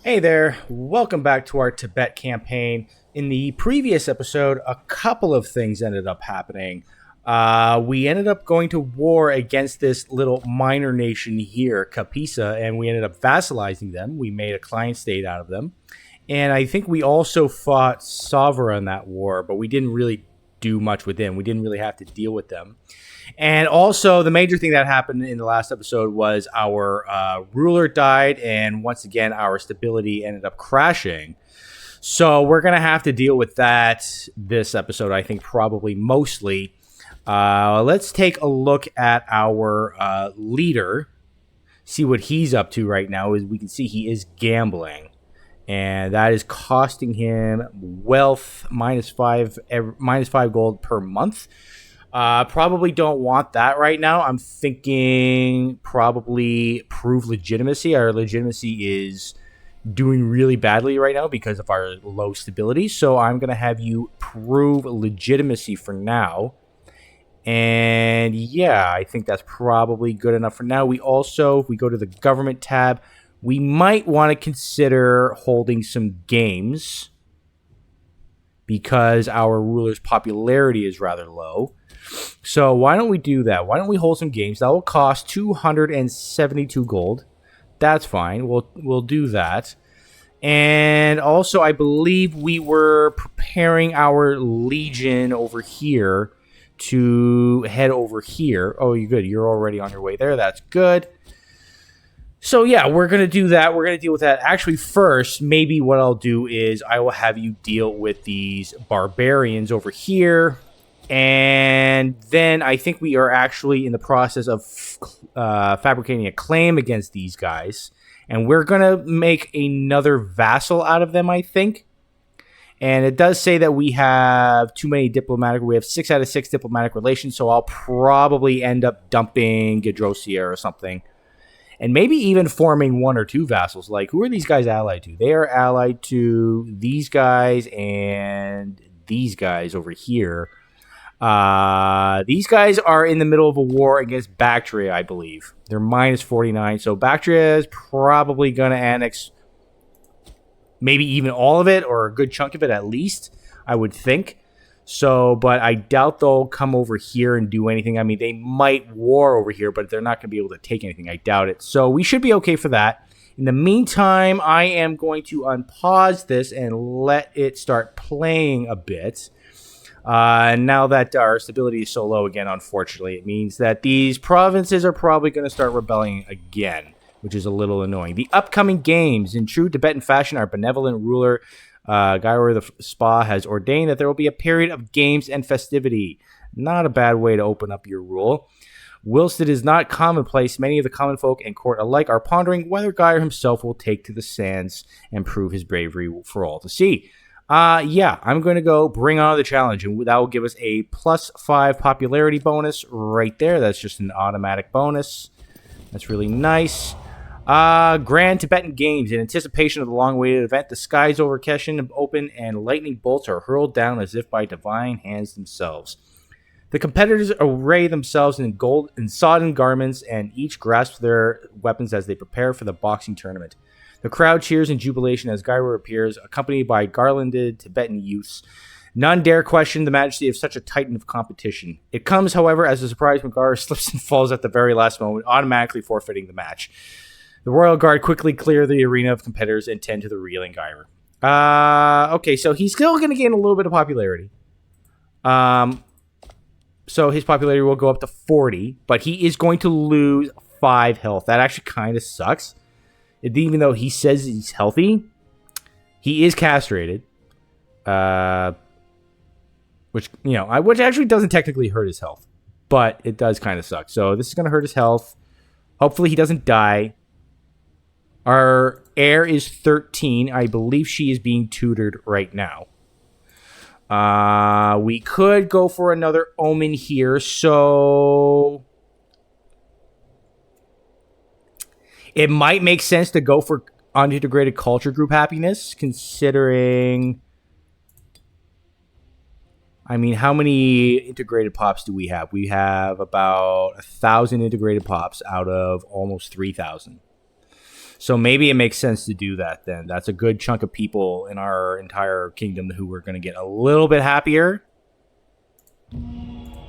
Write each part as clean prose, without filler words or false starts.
Hey there, welcome back to our Tibet campaign. In the previous episode, a couple of things ended up happening. We ended up going to war against this little minor nation here, Kapisa, and we ended up vassalizing them. We made a client state out of them. And I think we also fought Savara in that war, but we didn't really do much with them. We didn't really have to deal with them. And also, the major thing that happened in the last episode was our ruler died, and once again, our stability ended up crashing. So we're going to have to deal with that this episode, I think, probably mostly. Let's take a look at our leader, see what he's up to right now. As we can see, he is gambling, and that is costing him wealth minus five gold per month. Probably don't want that right now. I'm thinking probably prove legitimacy. Our legitimacy is doing really badly right now because of our low stability. So I'm going to have you prove legitimacy for now. And yeah, I think that's probably good enough for now. We also, if we go to the government tab, we might want to consider holding some games because our ruler's popularity is rather low. So why don't we do that? Why don't we hold some games? That will cost 272 gold. That's fine. We'll do that. And also, I believe we were preparing our legion over here to head over here. Oh, you're good. You're already on your way there. That's good. So yeah, we're going to do that. We're going to deal with that. Actually, first, maybe what I'll do is I will have you deal with these barbarians over here. And then I think we are actually in the process of fabricating a claim against these guys. And we're going to make another vassal out of them, I think. And it does say that we have too many diplomatic. We have 6 out of 6 diplomatic relations. So I'll probably end up dumping Gedrosia or something. And maybe even forming 1 or 2 vassals. Like, who are these guys allied to? They are allied to these guys and these guys over here. These guys are in the middle of a war against Bactria, I believe. They're minus 49. So Bactria is probably going to annex maybe even all of it or a good chunk of it at least, I would think. So, but I doubt they'll come over here and do anything. I mean, they might war over here, but they're not going to be able to take anything. I doubt it. So we should be okay for that. In the meantime, I am going to unpause this and let it start playing a bit. Now that our stability is so low again, unfortunately, it means that these provinces are probably going to start rebelling again, which is a little annoying. The upcoming games, in true Tibetan fashion, our benevolent ruler, Gyro the Spa, has ordained that there will be a period of games and festivity. Not a bad way to open up your rule. Whilst it is not commonplace, many of the common folk and court alike are pondering whether Gyro himself will take to the sands and prove his bravery for all to see. Yeah, I'm going to go bring on the challenge, and that will give us a +5 popularity bonus right there. That's just an automatic bonus. That's really nice. Grand Tibetan Games. In anticipation of the long-awaited event, the skies over Keshin open and lightning bolts are hurled down as if by divine hands themselves. The competitors array themselves in gold and sodden garments, and each grasps their weapons as they prepare for the boxing tournament. The crowd cheers in jubilation as Gyro appears, accompanied by garlanded Tibetan youths. None dare question the majesty of such a titan of competition. It comes, however, as a surprise when Gyro slips and falls at the very last moment, automatically forfeiting the match. The Royal Guard quickly clear the arena of competitors and tend to the reeling Gyro. Okay, so he's still going to gain a little bit of popularity. So his popularity will go up to 40, but he is going to lose 5 health. That actually kind of sucks. Even though he says he's healthy, he is castrated. Which actually doesn't technically hurt his health, but it does kind of suck. So this is going to hurt his health. Hopefully he doesn't die. Our heir is 13. I believe she is being tutored right now. We could go for another omen here. So it might make sense to go for unintegrated culture group happiness, considering... I mean, how many integrated pops do we have? We have about 1,000 integrated pops out of almost 3,000. So maybe it makes sense to do that then. That's a good chunk of people in our entire kingdom who are going to get a little bit happier.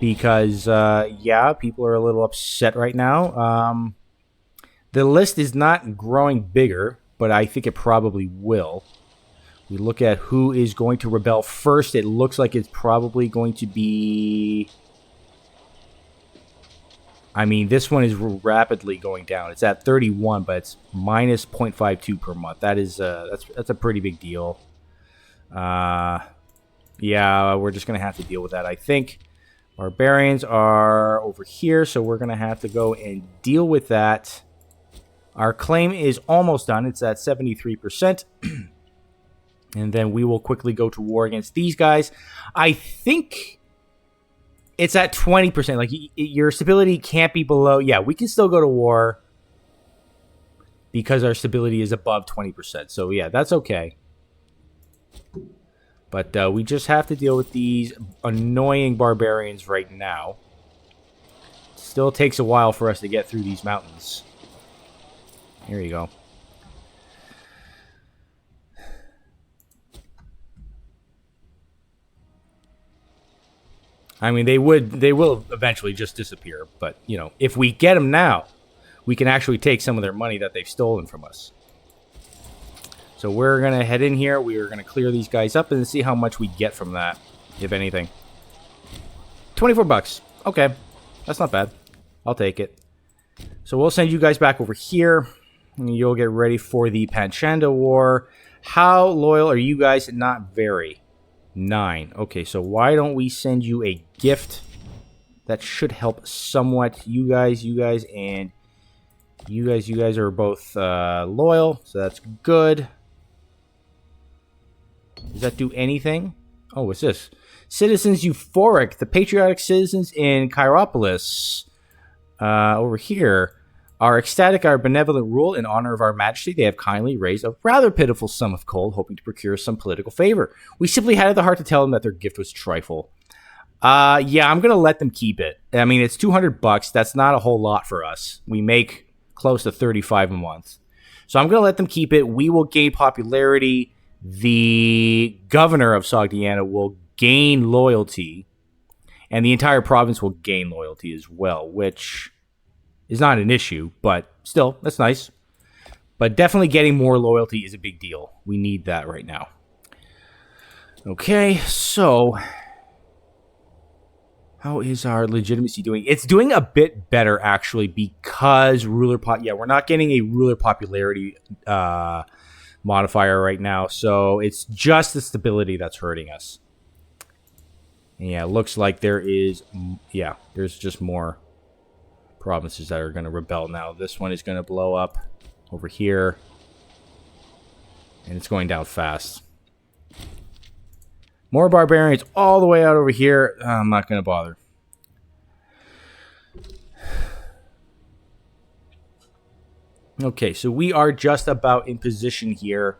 Because, yeah, people are a little upset right now. The list is not growing bigger, but I think it probably will. We look at who is going to rebel first. It looks like it's probably going to be... I mean, this one is rapidly going down. It's at 31, but it's minus 0.52 per month. That is that's a pretty big deal. Yeah, we're just going to have to deal with that, I think. Barbarians are over here, so we're going to have to go and deal with that. Our claim is almost done. It's at 73%. And then we will quickly go to war against these guys. I think... it's at 20%. Like, your stability can't be below... yeah, we can still go to war because our stability is above 20%. So, yeah, that's okay. But we just have to deal with these annoying barbarians right now. Still takes a while for us to get through these mountains. Here you go. I mean, they will eventually just disappear. But, you know, if we get them now, we can actually take some of their money that they've stolen from us. So we're going to head in here. We are going to clear these guys up and see how much we get from that, if anything. 24 bucks. Okay. That's not bad. I'll take it. So we'll send you guys back over here. And you'll get ready for the Panchanda War. How loyal are you guys? Not very. 9. Okay, so why don't we send you a gift? That should help somewhat. You guys, and you guys are both loyal, so that's good. Does that do anything? Oh, what's this? Citizens Euphoric, the patriotic citizens in Chiropolis, over here, are ecstatic our benevolent rule in honor of our majesty. They have kindly raised a rather pitiful sum of gold, hoping to procure some political favor. We simply had the heart to tell them that their gift was trifle. Yeah, I'm gonna let them keep it. I mean, it's 200 bucks. That's not a whole lot for us. We make close to 35 a month, so I'm gonna let them keep it. We will gain popularity. The governor of Sogdiana will gain loyalty, and the entire province will gain loyalty as well, which is not an issue, but still, that's nice. But definitely getting more loyalty is a big deal. We need that right now. Okay, so how is our legitimacy doing? It's doing a bit better, actually, because yeah, we're not getting a ruler popularity modifier right now, so it's just the stability that's hurting us. And yeah, it looks like there's just more provinces that are going to rebel now. This one is going to blow up over here, and it's going down fast. More barbarians all the way out over here. I'm not going to bother. Okay, so we are just about in position here.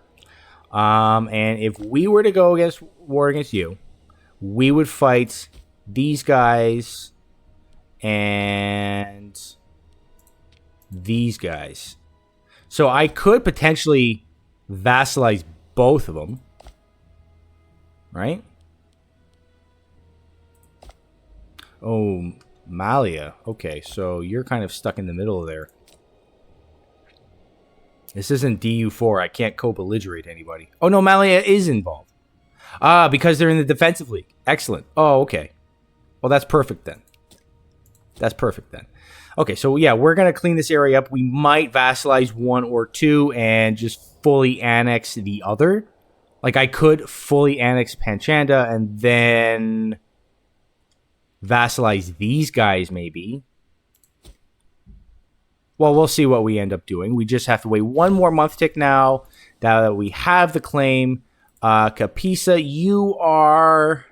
And if we were to go war against you, we would fight these guys and these guys. So I could potentially vassalize both of them. Right? Oh, Malia. Okay, so you're kind of stuck in the middle there. This isn't DU4. I can't co-belligerate anybody. Oh, no, Malia is involved. Ah, because they're in the defensive league. Excellent. Oh, okay. Well, that's perfect then. That's perfect then. Okay, so yeah, we're going to clean this area up. We might vassalize one or two and just fully annex the other. Like, I could fully annex Panchanda and then vassalize these guys, maybe. Well, we'll see what we end up doing. We just have to wait one more month tick now that we have the claim. Capisa, you are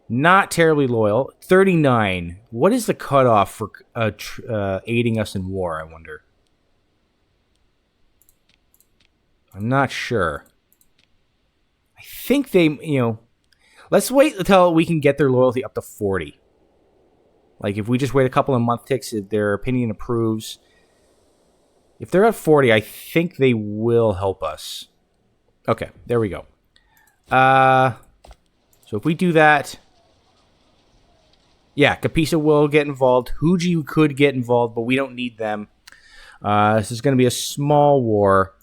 not terribly loyal. 39. What is the cutoff for aiding us in war, I wonder? I'm not sure. I think they, let's wait until we can get their loyalty up to 40. Like, if we just wait a couple of month ticks, if their opinion approves. If they're at 40, I think they will help us. Okay, there we go. So if we do that... Yeah, Capisa will get involved. Huji could get involved, but we don't need them. This is going to be a small war.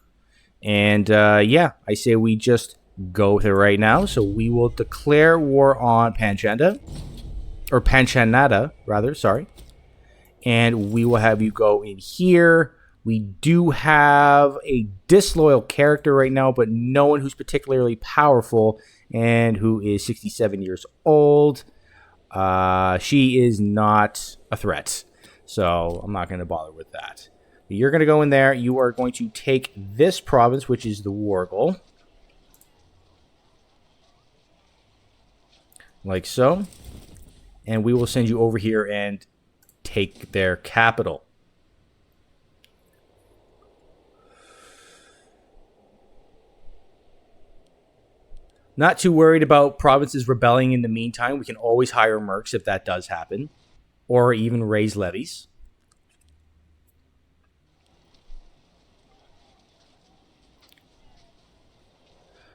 And, yeah, I say we just go with it right now. So we will declare war on Panchanda. Or Panchanada, rather, sorry. And we will have you go in here. We do have a disloyal character right now, but no one who's particularly powerful and who is 67 years old. She is not a threat, so I'm not going to bother with that. You're going to go in there. You are going to take this province, which is the Wargle. Like so. And we will send you over here and take their capital. Not too worried about provinces rebelling in the meantime. We can always hire mercs if that does happen. Or even raise levies.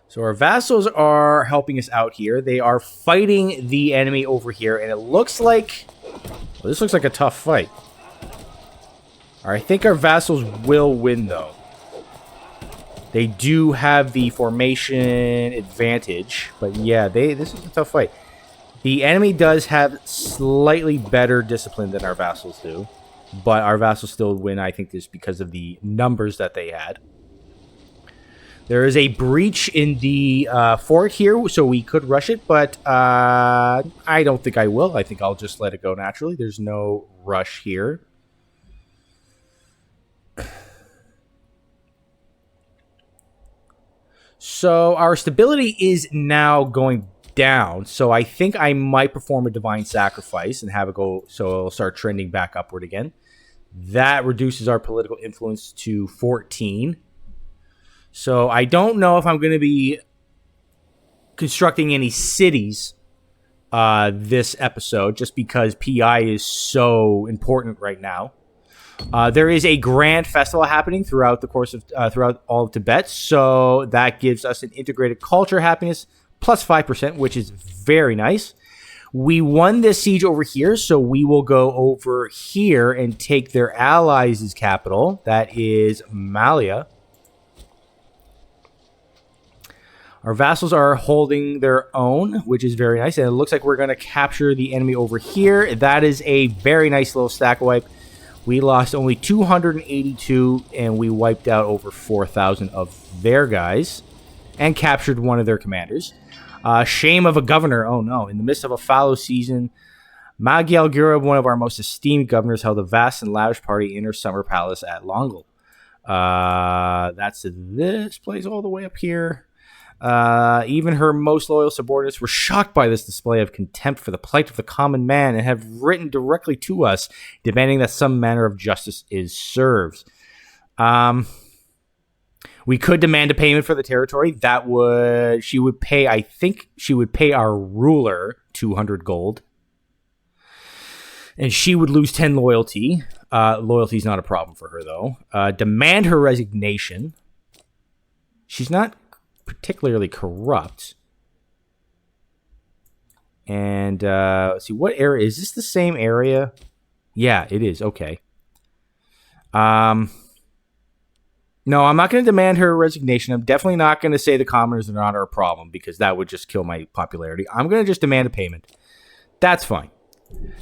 So our vassals are helping us out here. They are fighting the enemy over here. And it looks like... Well, this looks like a tough fight. I think our vassals will win, though. They do have the formation advantage, but yeah, this is a tough fight. The enemy does have slightly better discipline than our vassals do, but our vassals still win, I think, just because of the numbers that they had. There is a breach in the fort here, so we could rush it, but I don't think I will. I think I'll just let it go naturally. There's no rush here. So our stability is now going down. So I think I might perform a divine sacrifice and have it go. So it'll start trending back upward again. That reduces our political influence to 14. So I don't know if I'm going to be constructing any cities this episode, just because PI is so important right now. There is a grand festival happening throughout the course of throughout all of Tibet, so that gives us an integrated culture happiness plus 5%, which is very nice. We won this siege over here, so we will go over here and take their allies' capital. That is Malia. Our vassals are holding their own, which is very nice, and it looks like we're going to capture the enemy over here. That is a very nice little stack wipe. We lost only 282, and we wiped out over 4,000 of their guys and captured one of their commanders. Shame of a governor. Oh, no. In the midst of a fallow season, Magyal Gurub, one of our most esteemed governors, held a vast and lavish party in her summer palace at Longal. That's this place all the way up here. Even her most loyal subordinates were shocked by this display of contempt for the plight of the common man and have written directly to us, demanding that some manner of justice is served. We could demand a payment for the territory. She would pay, I think she would pay our ruler 200 gold. And she would lose 10 loyalty. Loyalty is not a problem for her, though. Demand her resignation. She's not particularly corrupt. And let's see, what area is this? The same area? Yeah, it is. Okay. No, I'm not going to demand her resignation. I'm definitely not going to say the commoners are not our problem, because that would just kill my popularity. I'm going to just demand a payment. That's fine.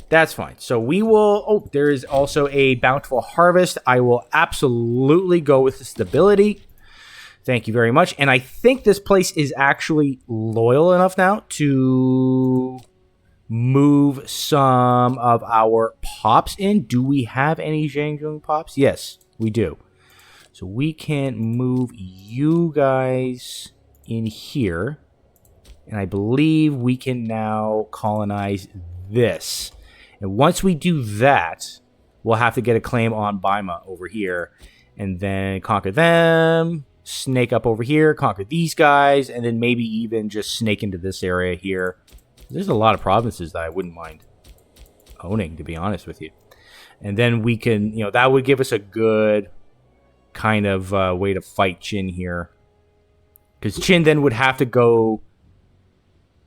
That's fine. So we will... Oh, there is also a bountiful harvest. I will absolutely go with the stability. Thank you very much. And I think this place is actually loyal enough now to move some of our pops in. Do we have any Zhangzhung pops? Yes, we do. So we can move you guys in here. And I believe we can now colonize this. And once we do that, we'll have to get a claim on Baima over here. And then conquer them. Snake up over here, conquer these guys, and then maybe even just snake into this area here. There's a lot of provinces that I wouldn't mind owning, to be honest with you. And then we can, that would give us a good kind of way to fight Qin here. Because Qin then would have to go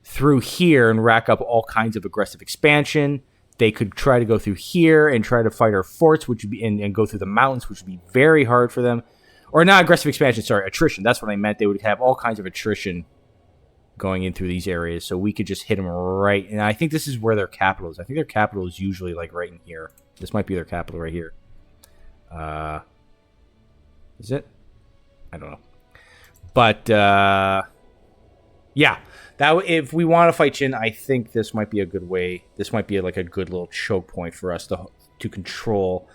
through here and rack up all kinds of aggressive expansion. They could try to go through here and try to fight our forts, which would be and go through the mountains, which would be very hard for them. Or not aggressive expansion, sorry, attrition. That's what I meant. They would have all kinds of attrition going in through these areas, so we could just hit them right. And I think this is where their capital is. I think their capital is usually like right in here. This might be their capital right here. Is it? I don't know. But yeah, that if we want to fight Qin, I think this might be a good way. This might be like a good little choke point for us to control.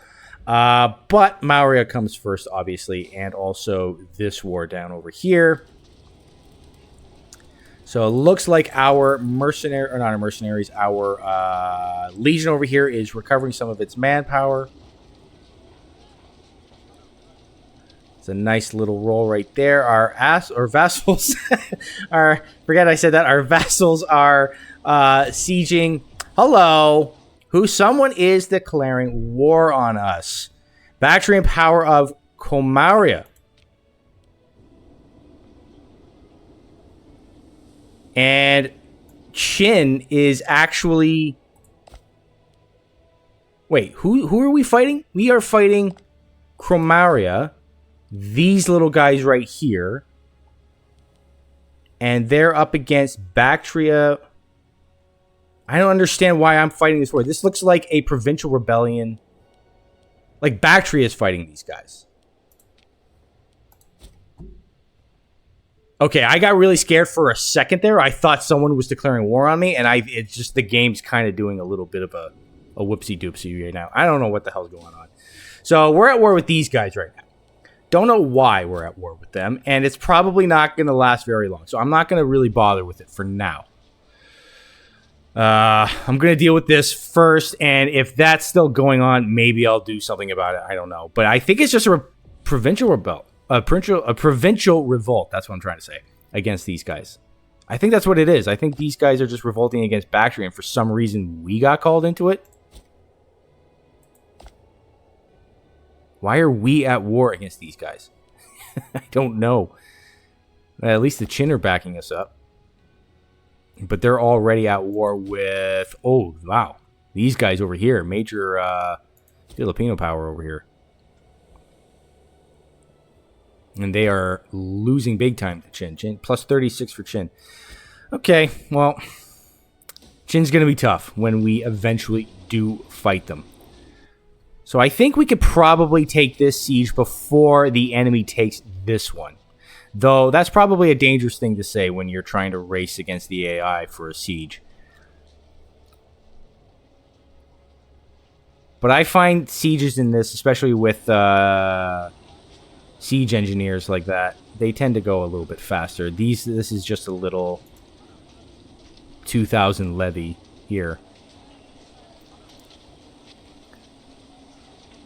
But Maurya comes first, obviously, and also this war down over here. So it looks like our mercenary, or not our mercenaries, our legion over here is recovering some of its manpower. It's a nice little roll right there. Our vassals are, forget I said that, our vassals are sieging. Hello. Someone is declaring war on us. Bactrian power of Comaria. And Qin is actually... Wait, who are we fighting? We are fighting Chromaria. These little guys right here. And they're up against Bactria. I don't understand why I'm fighting this war. This looks like a provincial rebellion. Like Bactria is fighting these guys. Okay, I got really scared for a second there. I thought someone was declaring war on me, and it's just the game's kind of doing a little bit of a whoopsie-doopsie right now. I don't know what the hell's going on. So we're at war with these guys right now. Don't know why we're at war with them, and it's probably not going to last very long. So I'm not going to really bother with it for now. I'm going to deal with this first, and if that's still going on, maybe I'll do something about it. I don't know. But I think it's just a provincial rebel. A provincial revolt, that's what I'm trying to say, against these guys. I think that's what it is. I think these guys are just revolting against Bactria, and for some reason we got called into it. Why are we at war against these guys? I don't know. At least the Qin are backing us up. But they're already at war with... Oh, wow. These guys over here. Major Filipino power over here. And they are losing big time to Qin. Plus 36 for Qin. Okay, well, Qin's going to be tough when we eventually do fight them. So I think we could probably take this siege before the enemy takes this one. Though that's probably a dangerous thing to say when you're trying to race against the AI for a siege. But I find sieges in this, especially with... siege engineers like that, they tend to go a little bit faster. This is just a little 2,000 levy here.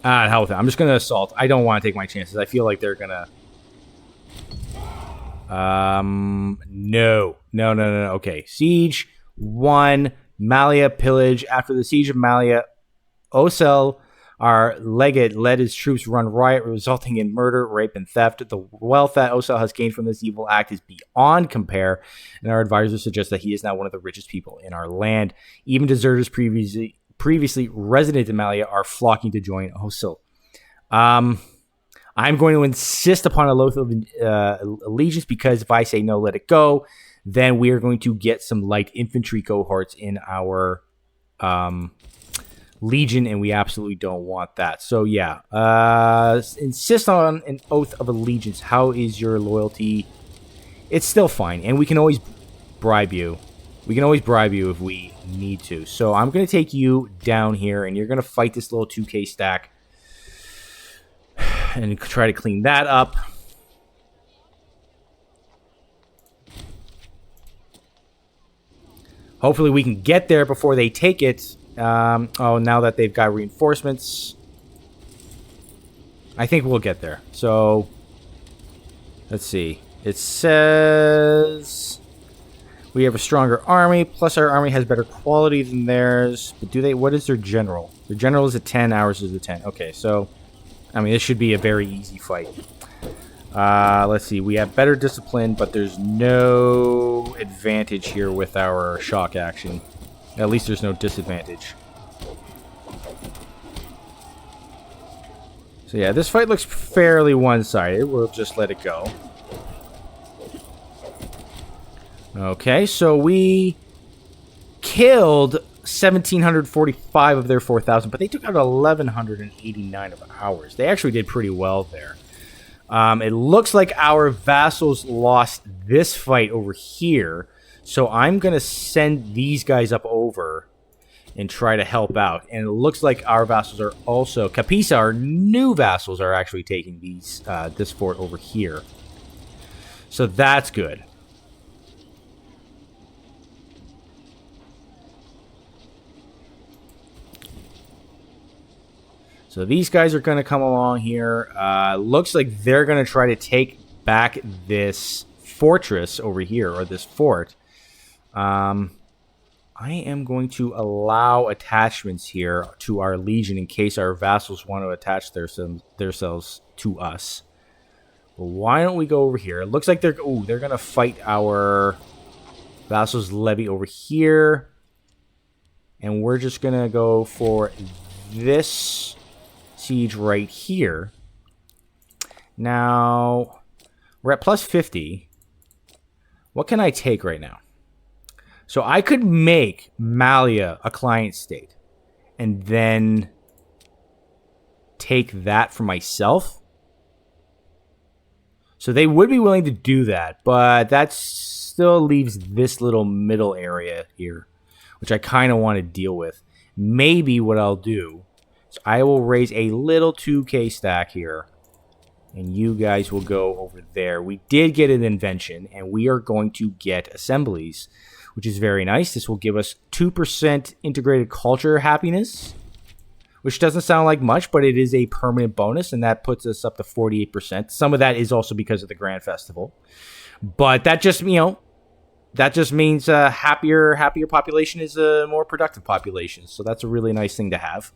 Hell with it. I'm just going to assault. I don't want to take my chances. I feel like they're going to... No. Okay. Siege 1. Malia pillage. After the siege of Malia, Osel, our legate, led his troops run riot, resulting in murder, rape, and theft. The wealth that Osel has gained from this evil act is beyond compare, and our advisors suggest that he is now one of the richest people in our land. Even deserters previously resident in Malia are flocking to join Osel. I'm going to insist upon a oath of allegiance, because if I say no, let it go, then we are going to get some light infantry cohorts in our... Legion, and we absolutely don't want that. So yeah, insist on an oath of allegiance. How is your loyalty? It's still fine, and we can always bribe you. We can always bribe you if we need to. So I'm going to take you down here, and you're going to fight this little 2k stack and try to clean that up. Hopefully we can get there before they take it. Now that they've got reinforcements, I think we'll get there. So, let's see. It says we have a stronger army, plus our army has better quality than theirs. But what is their general? Their general is a 10, ours is a 10. Okay, so I mean, this should be a very easy fight. Let's see. We have better discipline, but there's no advantage here with our shock action. At least there's no disadvantage. So yeah, this fight looks fairly one-sided. We'll just let it go. Okay, so we killed 1,745 of their 4,000, but they took out 1,189 of ours. They actually did pretty well there. It looks like our vassals lost this fight over here, so I'm going to send these guys up over and try to help out. And it looks like our vassals are also... Capisa, our new vassals, are actually taking these this fort over here. So that's good. So these guys are going to come along here. Looks like they're going to try to take back this fortress over here, or this fort. I am going to allow attachments here to our legion in case our vassals want to attach themselves to us. But why don't we go over here? It looks like they're going to fight our vassals levy over here. And we're just going to go for this siege right here. Now, we're at plus 50. What can I take right now? So I could make Malia a client state and then take that for myself. So they would be willing to do that, but that still leaves this little middle area here, which I kind of want to deal with. Maybe what I'll do is I will raise a little 2k stack here, and you guys will go over there. We did get an invention, and we are going to get assemblies, which is very nice. This will give us 2% integrated culture happiness, which doesn't sound like much, but it is a permanent bonus, and that puts us up to 48%. Some of that is also because of the Grand Festival. But that just, that just means a happier population is a more productive population. So that's a really nice thing to have.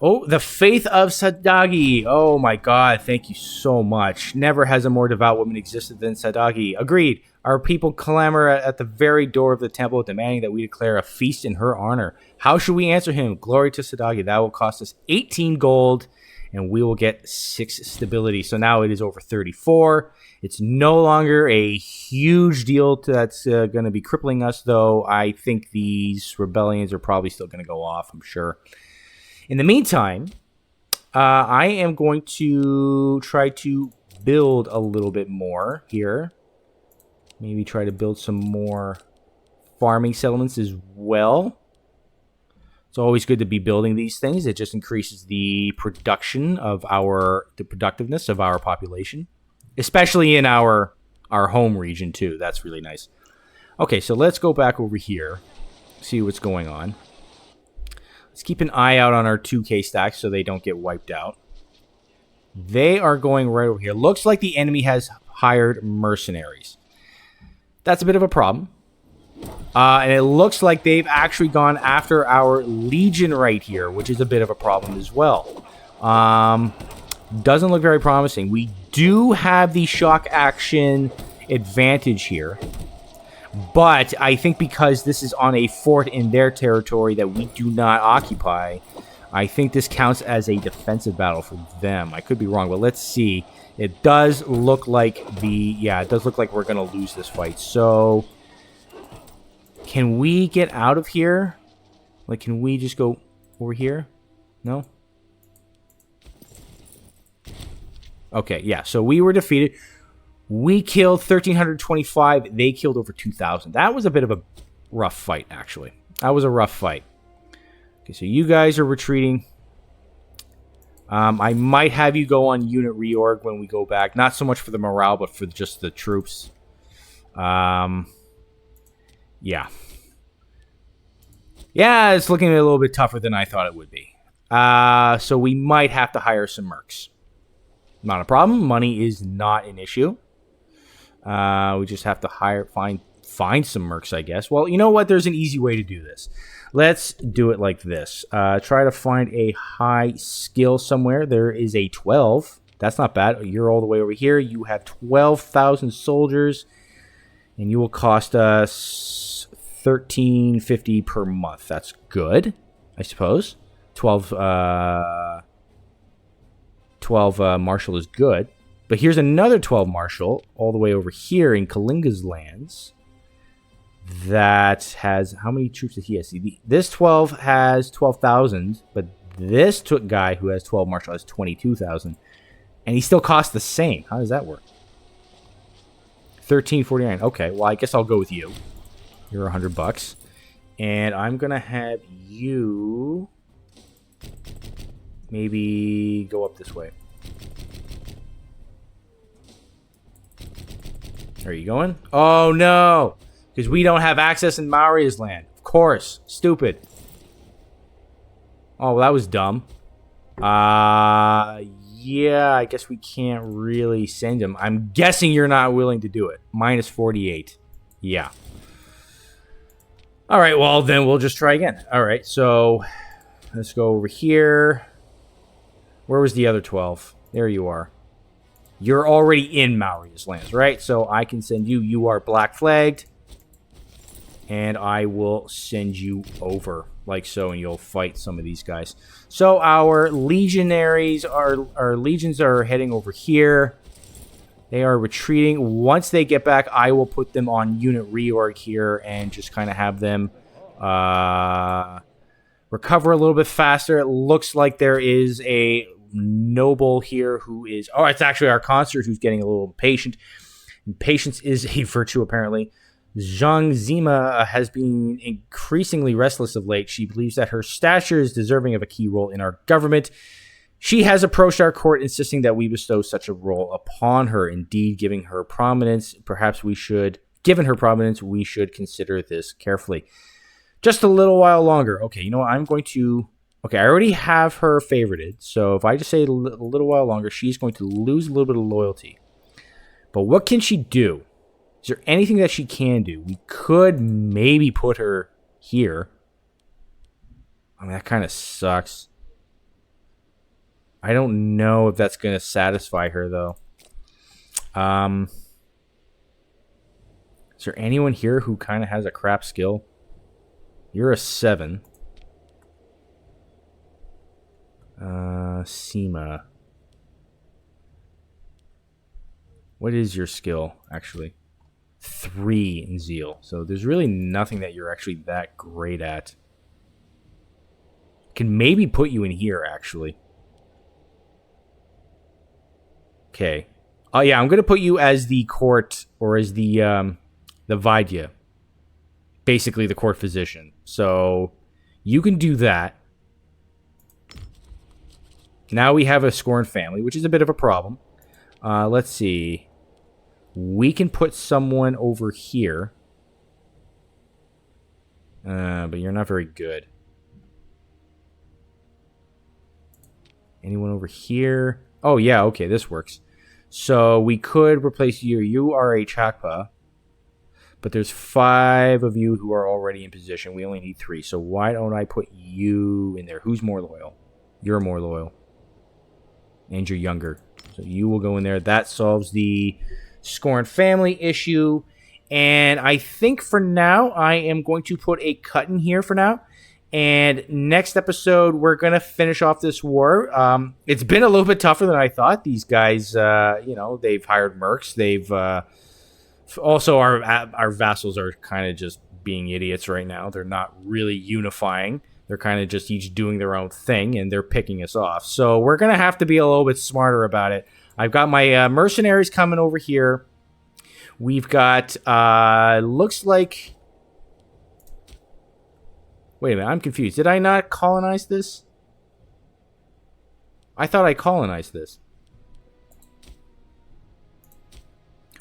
Oh, the faith of Sadagi. Oh my god, thank you so much. Never has a more devout woman existed than Sadagi. Agreed. Our people clamor at the very door of the temple, demanding that we declare a feast in her honor. How should we answer him? Glory to Sadagi. That will cost us 18 gold, and we will get 6 stability. So now it is over 34. It's no longer a huge deal that's going to be crippling us, though. I think these rebellions are probably still going to go off, I'm sure. In the meantime, I am going to try to build a little bit more here. Maybe try to build some more farming settlements as well. It's always good to be building these things. It just increases the production of the productiveness of our population, especially in our home region too. That's really nice. Okay, so let's go back over here, see what's going on. Let's keep an eye out on our 2k stacks so they don't get wiped out. They are going right over here. Looks like the enemy has hired mercenaries. That's a bit of a problem. And it looks like they've actually gone after our legion right here, which is a bit of a problem as well. Doesn't look very promising. We do have the shock action advantage here. But I think because this is on a fort in their territory that we do not occupy, I think this counts as a defensive battle for them. I could be wrong, but let's see. It does look like it does look like we're going to lose this fight. So, can we get out of here? Like, can we just go over here? No? Okay, yeah. So, we were defeated. We killed 1,325. They killed over 2,000. That was a bit of a rough fight, actually. That was a rough fight. Okay, so you guys are retreating. I might have you go on unit reorg when we go back. Not so much for the morale, but for just the troops. Yeah. Yeah, it's looking a little bit tougher than I thought it would be. So we might have to hire some mercs. Not a problem. Money is not an issue. We just have to find find some mercs, I guess. Well, you know what? There's an easy way to do this. Let's do it like this. Try to find a high skill somewhere. There is a 12. That's not bad. You're all the way over here. You have 12,000 soldiers, and you will cost us $13.50 per month. That's good, I suppose. 12 marshal is good. But here's another 12 marshal all the way over here in Kalinga's lands. That has, how many troops does he have? See, this 12 has 12,000, but this guy who has 12 marshal has 22,000. And he still costs the same. How does that work? 13.49. Okay, well, I guess I'll go with you. You're $100. And I'm going to have you maybe go up this way. Are you going? Oh, no. Because we don't have access in Maurya's land. Of course. Stupid. Oh, well, that was dumb. Yeah, I guess we can't really send him. I'm guessing you're not willing to do it. Minus 48. Yeah. All right, well, then we'll just try again. All right, so let's go over here. Where was the other 12? There you are. You're already in Maurya's lands, right? So I can send you. You are black flagged. And I will send you over like so, and you'll fight some of these guys. So our legionaries, our legions are heading over here. They are retreating. Once they get back, I will put them on unit reorg here and just kind of have them recover a little bit faster. It looks like there is a noble here who is... Oh, it's actually our consort who's getting a little impatient. Impatience is a virtue, apparently. Zhangzhung has been increasingly restless of late. She believes that her stature is deserving of a key role in our government. She has approached our court, insisting that we bestow such a role upon her. Indeed, given her prominence, we should consider this carefully. Just a little while longer. Okay, you know what? I'm going to... Okay, I already have her favorited. So if I just say a little while longer, she's going to lose a little bit of loyalty. But what can she do? Is there anything that she can do? We could maybe put her here. I mean, that kind of sucks. I don't know if that's going to satisfy her, though. Is there anyone here who kind of has a crap skill? You're a 7. Seema. What is your skill, actually? 3 in zeal. So there's really nothing that you're actually that great at. Can maybe put you in here, actually. Okay. Oh yeah, I'm gonna put you as the court, or as the Vaidya. Basically the court physician. So you can do that. Now we have a scorned family, which is a bit of a problem. Let's see. We can put someone over here. But you're not very good. Anyone over here? Oh, yeah, okay, this works. So we could replace you. You are a Chakpa. But there's 5 of you who are already in position. We only need 3. So why don't I put you in there? Who's more loyal? You're more loyal. And you're younger. So you will go in there. That solves the scorned family issue. And I think for now, I am going to put a cut in here for now. And next episode, we're going to finish off this war. It's been a little bit tougher than I thought. These guys, they've hired mercs. They've also, our vassals are kind of just being idiots right now. They're not really unifying. They're kind of just each doing their own thing, and they're picking us off. So we're going to have to be a little bit smarter about it. I've got my mercenaries coming over here. We've got, looks like... Wait a minute, I'm confused. Did I not colonize this? I thought I colonized this.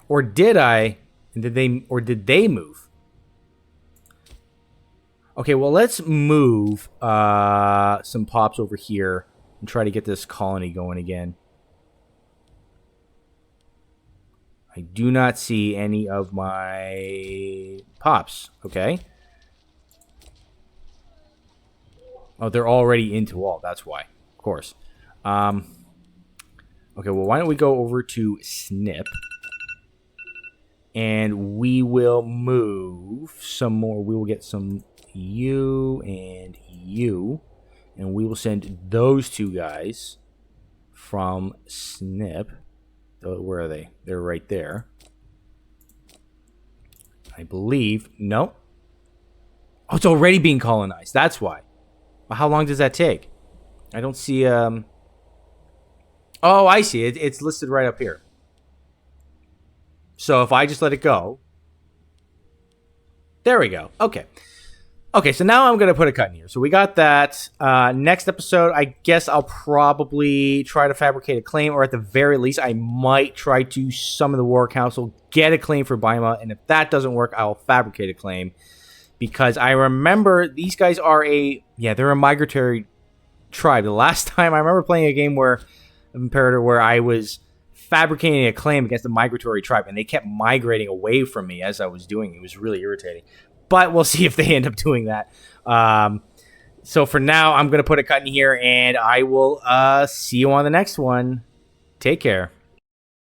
Or did I? And did they move? Okay, well, let's move some pops over here and try to get this colony going again. I do not see any of my pops. Okay. Oh, they're already into wall. That's why. Of course. Okay, well, why don't we go over to Snip. And we will move some more. We will get some you and you. And we will send those two guys from Snip. Where are they? They're right there. I believe. No. Oh, it's already being colonized. That's why. Well, how long does that take? I don't see... Oh, I see. It's listed right up here. So if I just let it go... There we go. Okay. Okay, so now I'm going to put a cut in here. So we got that. Next episode, I guess I'll probably try to fabricate a claim, or at the very least, I might try to summon the War Council, get a claim for Baima, and if that doesn't work, I'll fabricate a claim. Because I remember these guys are they're a migratory tribe. The last time I remember playing a game where Imperator where I was fabricating a claim against a migratory tribe, and they kept migrating away from me as I was doing it. It was really irritating. But we'll see if they end up doing that. So for now, I'm going to put a cut in here, and I will see you on the next one. Take care.